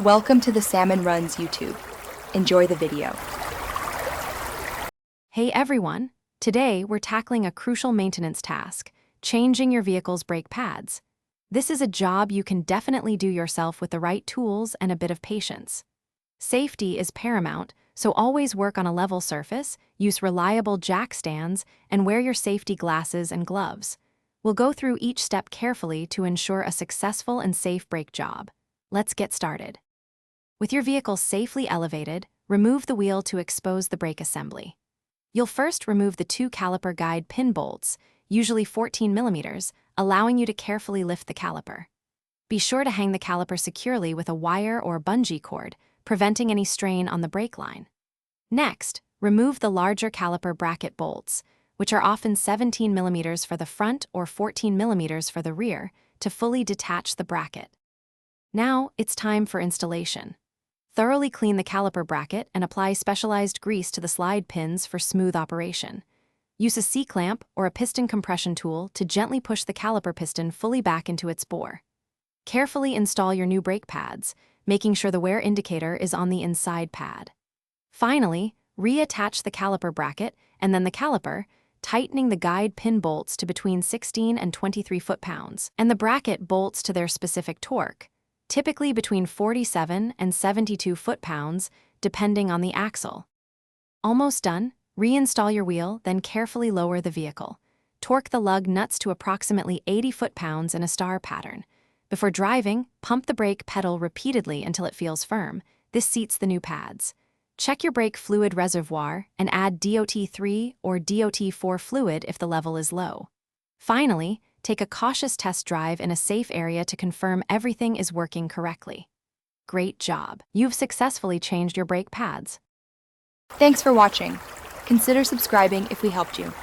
Welcome to the Salmon Runs YouTube. Enjoy the video. Hey everyone! Today we're tackling a crucial maintenance task, changing your vehicle's brake pads. This is a job you can definitely do yourself with the right tools and a bit of patience. Safety is paramount, so always work on a level surface, use reliable jack stands, and wear your safety glasses and gloves. We'll go through each step carefully to ensure a successful and safe brake job. Let's get started. With your vehicle safely elevated, remove the wheel to expose the brake assembly. You'll first remove the two caliper guide pin bolts, usually 14 millimeters, allowing you to carefully lift the caliper. Be sure to hang the caliper securely with a wire or bungee cord, preventing any strain on the brake line. Next, remove the larger caliper bracket bolts, which are often 17 millimeters for the front or 14 millimeters for the rear, to fully detach the bracket. Now, it's time for installation. Thoroughly clean the caliper bracket and apply specialized grease to the slide pins for smooth operation. Use a C-clamp or a piston compression tool to gently push the caliper piston fully back into its bore. Carefully install your new brake pads, making sure the wear indicator is on the inside pad. Finally, reattach the caliper bracket and then the caliper, tightening the guide pin bolts to between 16 and 23 foot-pounds, and the bracket bolts to their specific torque, typically between 47 and 72 foot-pounds, depending on the axle. Almost done, reinstall your wheel, then carefully lower the vehicle. Torque the lug nuts to approximately 80 foot-pounds in a star pattern. Before driving, pump the brake pedal repeatedly until it feels firm. This seats the new pads. Check your brake fluid reservoir and add DOT3 or DOT4 fluid if the level is low. Finally, take a cautious test drive in a safe area to confirm everything is working correctly. Great job! You've successfully changed your brake pads. Thanks for watching. Consider subscribing if we helped you.